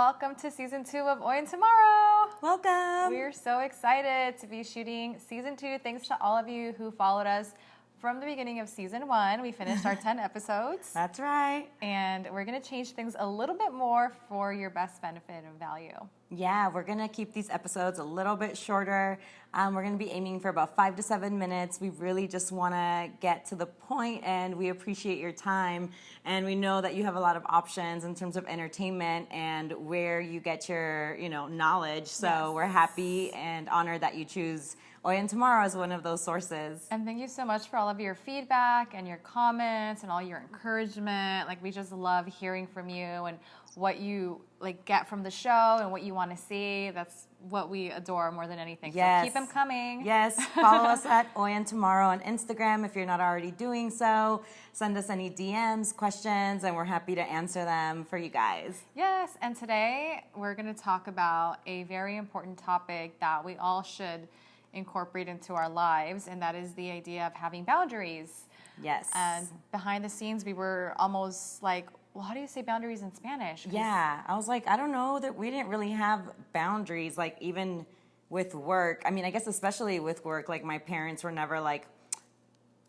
welcome to season 2 of Hoy and Tomorrow. Welcome. We're so excited to be shooting season 2. Thanks to all of you who followed us from the beginning of season 1. We finished our 10 episodes. That's right. And we're going to change things a little bit more for your best benefit and value. Yeah, we're going to keep these episodes a little bit shorter. We're going to be aiming for about 5 to 7 minutes. We really just want to get to the point, and we appreciate your time. And we know that you have a lot of options in terms of entertainment and where you get your, knowledge. So We're happy and honored that you choose Hoy and Tomorrow as one of those sources. And thank you so much for all of your feedback and your comments and all your encouragement. We just love hearing from you and what you get from the show and what you want to see. That's what we adore more than anything. Yes. So keep them coming. Yes. Follow us at Hoy and Tomorrow on Instagram if you're not already doing so. Send us any DMs, questions, and we're happy to answer them for you guys. Yes. And today we're going to talk about a very important topic that we all should incorporate into our lives, and that is the idea of having boundaries. Yes. And behind the scenes, we were almost like, well, how do you say boundaries in Spanish? Yeah, I was like, I don't know that we didn't really have boundaries, even with work. I mean, I guess especially with work, my parents were never like,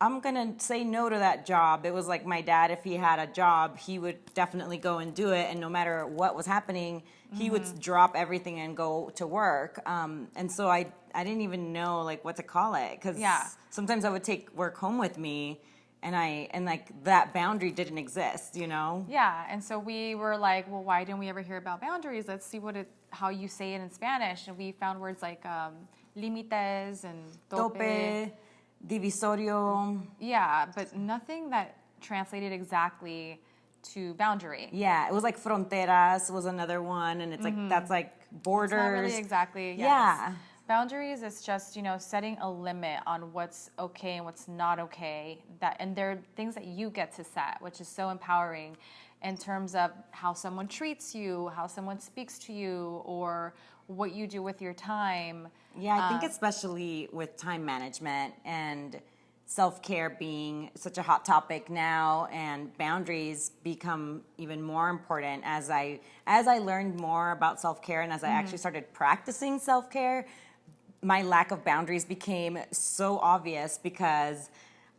I'm going to say no to that job. It was like my dad, if he had a job, he would definitely go and do it. And no matter what was happening, he would drop everything and go to work. And so I didn't even know what to call it. Because sometimes I would take work home with me. And that boundary didn't exist, Yeah, and so we were like, well, why didn't we ever hear about boundaries? Let's see how you say it in Spanish. And we found words like límites and tope, divisorio. Yeah, but nothing that translated exactly to boundary. Yeah, it was fronteras was another one, and it's that's borders. It's not really exactly. Yes. Yeah. Boundaries is just, setting a limit on what's okay and what's not okay. And there are things that you get to set, which is so empowering in terms of how someone treats you, how someone speaks to you, or what you do with your time. Yeah, I think especially with time management and self-care being such a hot topic now, and boundaries become even more important as I learned more about self-care, and as I actually started practicing self-care, my lack of boundaries became so obvious because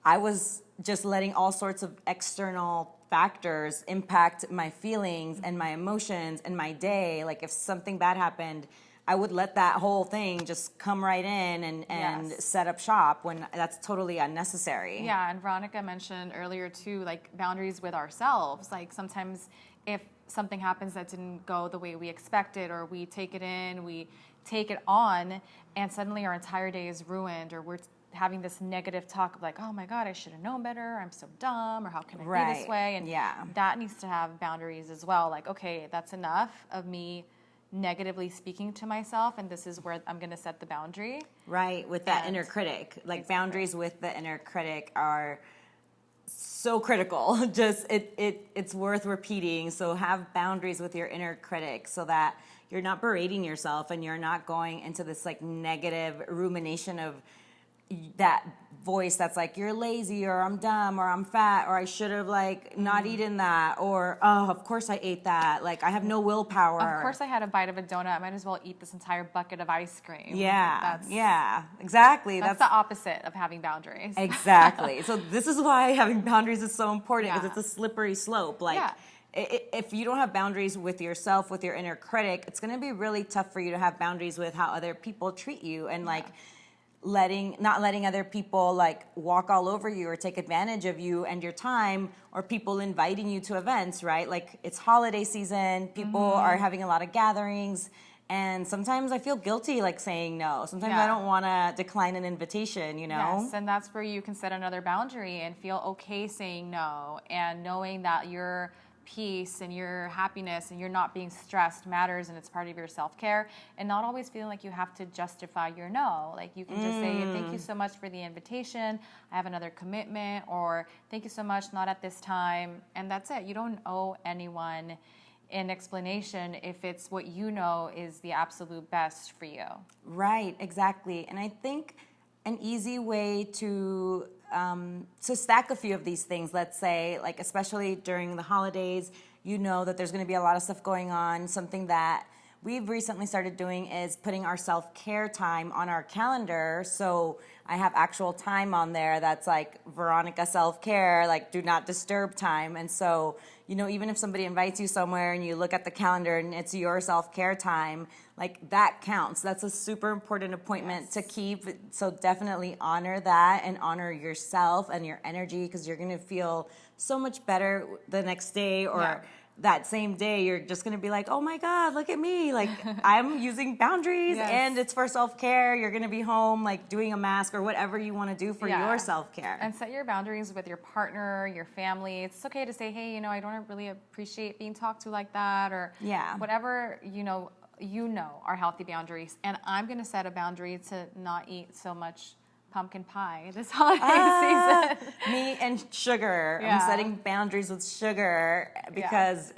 I was just letting all sorts of external factors impact my feelings and my emotions and my day. If something bad happened, I would let that whole thing just come right in and set up shop when that's totally unnecessary. Yeah, and Veronica mentioned earlier too, boundaries with ourselves. Sometimes if something happens that didn't go the way we expected, or we take it in, we take it on, and suddenly our entire day is ruined, or we're having this negative talk of oh my God, I should have known better, I'm so dumb, or how can I be this way? And that needs to have boundaries as well. Okay, that's enough of me negatively speaking to myself, and this is where I'm going to set the boundary. Right, with that inner critic. Exactly. Boundaries with the inner critic are so critical. Just it's worth repeating. So have boundaries with your inner critic so that you're not berating yourself and you're not going into this negative rumination of that voice that's you're lazy, or I'm dumb, or I'm fat, or I should have not eaten that, or of course I ate that, I have no willpower. Of course I had a bite of a donut, I might as well eat this entire bucket of ice cream. Yeah, exactly. That's the opposite of having boundaries. Exactly. So this is why having boundaries is so important, because it's a slippery slope. If you don't have boundaries with yourself, with your inner critic, it's going to be really tough for you to have boundaries with how other people treat you, and not letting other people walk all over you or take advantage of you and your time, or people inviting you to events, right? It's holiday season, people are having a lot of gatherings, and sometimes I feel guilty saying no. Sometimes I don't want to decline an invitation, Yes, and that's where you can set another boundary and feel okay saying no, and knowing that your peace and your happiness and you're not being stressed matters, and it's part of your self-care, and not always feeling like you have to justify your no. You can just say, thank you so much for the invitation, I have another commitment, or thank you so much, not at this time, and that's it. You don't owe anyone an explanation if it's what you know is the absolute best for you. Right, exactly. And I think an easy way to stack a few of these things, let's say, especially during the holidays, you know that there's going to be a lot of stuff going on. Something that we've recently started doing is putting our self-care time on our calendar. So I have actual time on there that's like Veronica self-care, like do not disturb time. And so, you know, even if somebody invites you somewhere and you look at the calendar and it's your self-care time, like that counts. That's a super important appointment to keep. So definitely honor that and honor yourself and your energy, because you're going to feel so much better the next day, or that same day you're just going to be like, oh my God, look at me. Like I'm using boundaries and it's for self-care. You're going to be home like doing a mask or whatever you want to do for your self-care. And set your boundaries with your partner, your family. It's okay to say, hey, you know, I don't really appreciate being talked to like that, or whatever, you know are healthy boundaries. And I'm going to set a boundary to not eat so much pumpkin pie this holiday season. Me and sugar. I'm setting boundaries with sugar because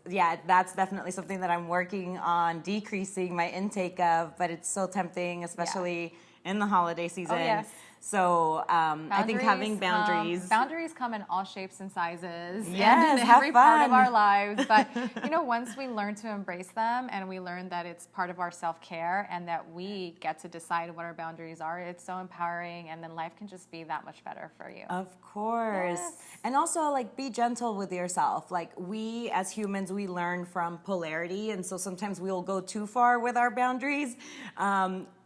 that's definitely something that I'm working on decreasing my intake of, but it's so tempting, especially in the holiday season. Oh, yes. So I think having boundaries. Boundaries come in all shapes and sizes. Yes, and in every part of our lives. But, you know, once we learn to embrace them and we learn that it's part of our self-care and that we get to decide what our boundaries are, it's so empowering, and then life can just be that much better for you. Of course. Yes. And also, like, be gentle with yourself. Like, we as humans, we learn from polarity, and so sometimes we'll go too far with our boundaries.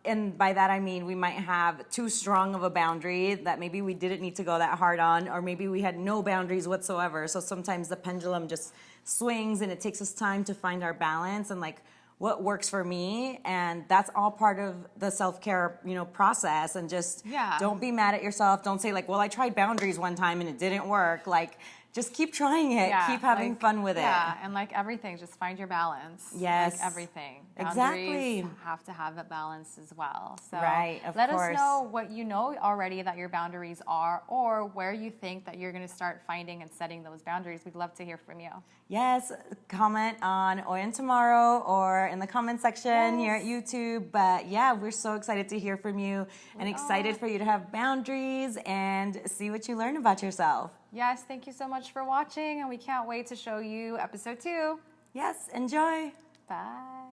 And by that I mean we might have too strong of a boundary that maybe we didn't need to go that hard on, or maybe we had no boundaries whatsoever. So sometimes the pendulum just swings, and it takes us time to find our balance and like what works for me. And that's all part of the self-care, you know, process. And just don't be mad at yourself. Don't say like, well, I tried boundaries one time and it didn't work. Like, just keep trying it. Keep having fun with it. Yeah, and like everything, just find your balance. Yes. Like everything. Exactly. Boundaries have to have that balance as well. So let us know what you know already that your boundaries are, or where you think that you're going to start finding and setting those boundaries. We'd love to hear from you. Yes, comment on Hoy and Tomorrow or in the comment section here at YouTube. But yeah, we're so excited to hear from you and excited for you to have boundaries and see what you learn about yourself. Yes, thank you so much for watching, and we can't wait to show you episode 2. Yes, enjoy. Bye.